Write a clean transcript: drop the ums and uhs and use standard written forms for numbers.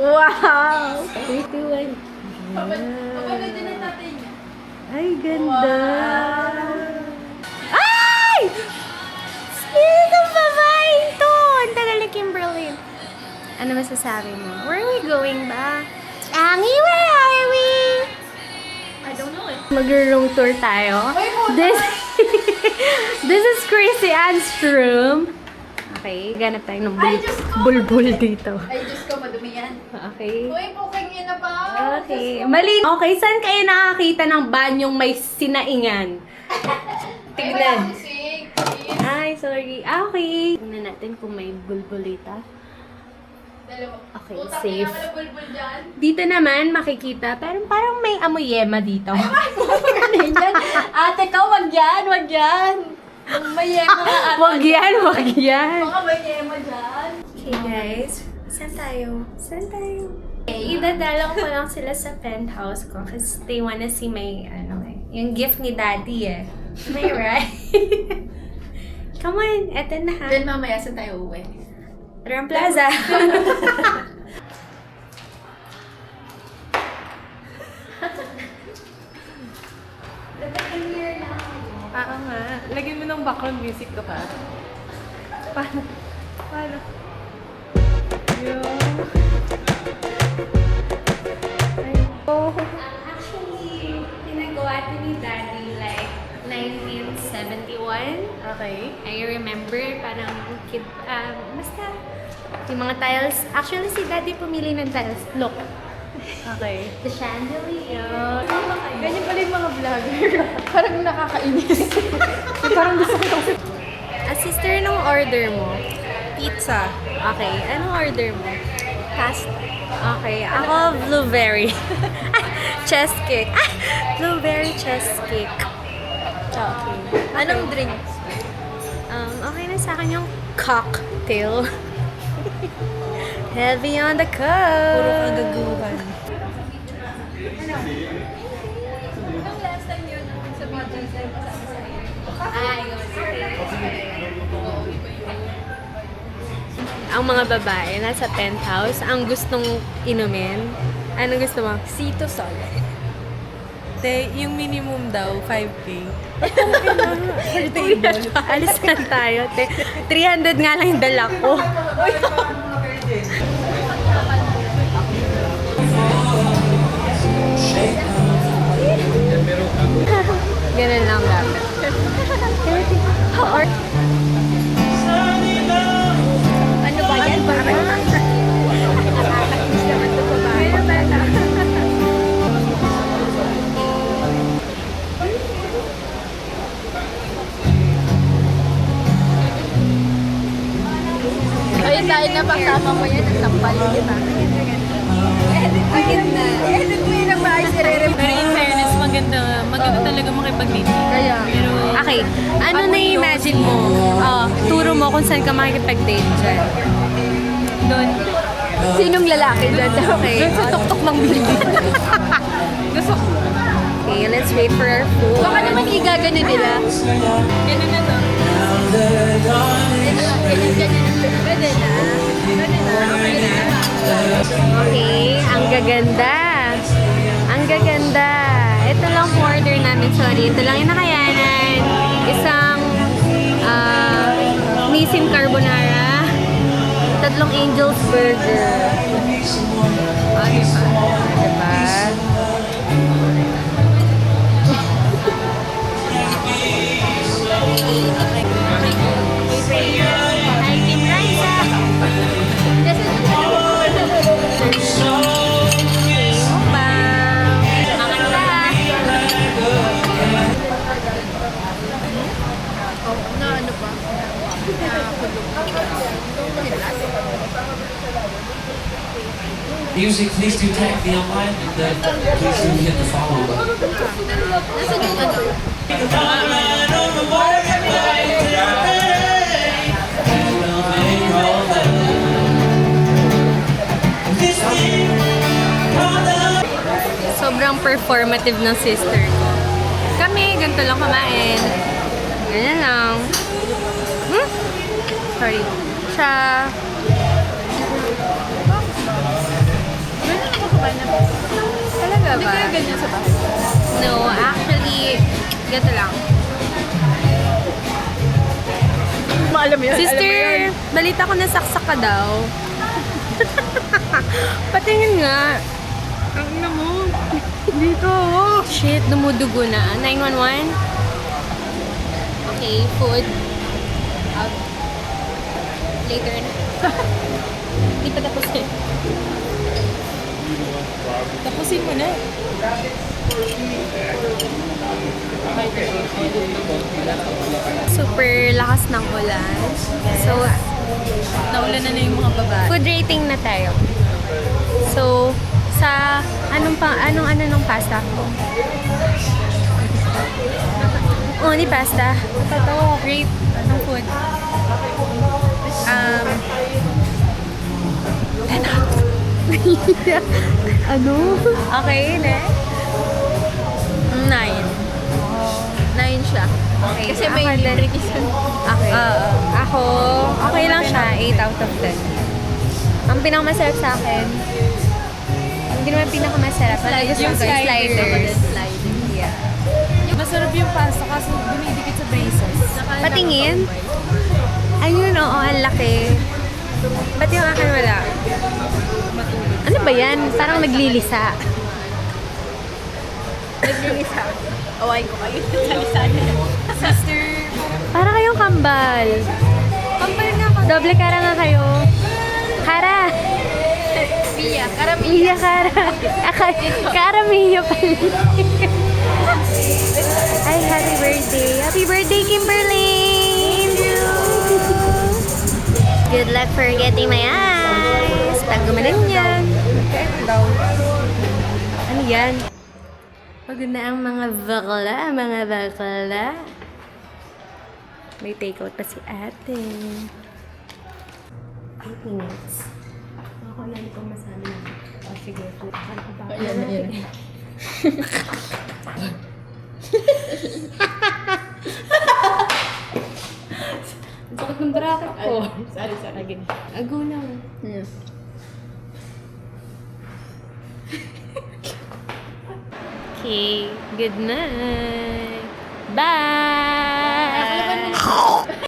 Wow! 3, 2, 1. Pabalik din ang tatay niya. Ay, ganda! Ay! Spirit of babae ito! Ang tagal ni Kimberly. Ano masasabi mo? Where are we going ba? Angie, where are we? I don't know it. Mag-room tour tayo. This, this is Chrissy Ann's room. Okay, ganap tayo ng bulbul dito. Ay, Diyos ko, madumi yan. Okay. Uy, puking yun na pa. Okay. Mali. Okay, saan kayo nakakita ng banyong may sinaingan? Tignan. Tignan. Please. Ay, sorry. Okay. Tignan natin kung may bulbulita. Dalawa. Okay, Utang safe. na bulbul dyan. Dito naman makikita, pero parang may amoy yema dito. Ate ka, wag yan, wag yan. May yema nga ate. Wag yan, wag yan. Baka may yema dyan. Okay guys, saan tayo? Saan tayo? Okay, idadala ko lang sila sa penthouse ko kasi they wanna see my, yung gift ni daddy eh. Am I right? Come on, eto na ha. Then mamaya saan tayo uwi? Ram Plaza. Oo nga. Lagyan mo ng background music to ka. Paano? Paano? Yun. Oh. Actually, pinagawa ito ni Daddy like 1971. Okay. I remember, parang kid, basta, yung mga tiles. Actually, si Daddy pumili ng tiles. Look, Okay. the chandelier. Ganyan pala yung mga vlogger. Parang nakakainis. Parang gusto ko kasi. Sister, anong order mo? Pizza. Okay, anong order mo? Pasta. Okay, ako blueberry. Chess cake. Blueberry chess cake. Okay. Anong drinks? Okay na sa akin yung cocktail. Heavy on the cup. Puro kagaguhan. Anong last time yun sa Beatles na kasama sa'yo? Ang mga babae nasa penthouse, ang gustong inumin. Ano gusto mo? Sito Sol. Te, yung minimum daw, 5K. Per table. Alis na tayo. 300 nga lang yung dala ko. Ganun lang dapat. Or, Ano ba yan? Parang nakakakis naman ito babae. Ayun tayo na pasama mo yan, nagsampal kita. Edit na. Edit mo yun ang maayos i-re-review. Pero in fairness, maganda talaga makipag-dating. Kaya. Pero, okay, ano na-imagine mo? Turo mo kung saan ka makikipag-date dyan. doon, Sinong lalaki dyan? Okay. doon sa tuktok ng building. Gusto ko. Okay, let's wait for our food. Baka naman igagano nila. Ganun na to. Pwede na. Pwede na. Okay na. Okay, ang gaganda. Ang gaganda. Ito lang po order namin, sorry. Ito lang yung nakayanan. Isang Nissin Carbonara. 3 Angel's Burger. O, diba? Diba? Hi, Team Raisa! Music, please do tag me online and please do hit the follow button. Nasaan yung ano? Sobrang performative ng sister ko. Kami, ganito lang kumain. Ganyan lang. Sorry. Siya. ganyan sa bahay? No, actually, gato lang. Alam mo yun? Sister, balita ko nasaksak ka daw. Patingin nga. Ang ina mo. Dito. Shit, dumudugo na. 911? Okay, food. Out. Later na. Hindi pa tapos eh. Tapusin mo na. Super lakas ng ulan. So, Naulan na yung mga babae. food rating na tayo. So, sa anong ng pasta? Oh, ni pasta. Totoo. Rate ng food. Ano? Okay, ne? 9. 9 siya. Okay. Kasi may nutrition. Okay. Ako, okay lang siya. 8 out of 10. Ang pinakamasarap sa akin, hindi naman pinakamasarap. Ang nagustuhan ko yung sliders. Yeah. Masarap yung pasta kasi dumidikit sa braces. Patingin? Ayun, oo, ang laki. Ba't yung akin wala? Ano ba yan? Parang naglilisa. Naglilisa. Away ko kayo. Salisa na. Sister, Para kayong kambal. kambal nga ka. Doble kara nga kayo. Kara! Pia. Karami. Iya, Kara. Kara Mia pala. Ay, happy birthday. Happy birthday, Kimberly! Good luck for getting my eyes. Pag gumaling yan. Ano yan? Pagod na ang mga bakla. May take out pa si ate. 8 minutes. Ako na hindi ko masabi na. Oh, sige. Ayan. Ang sakit ng bracket ko. Sorry. Ago lang. Yeah. Okay. Good night. Bye!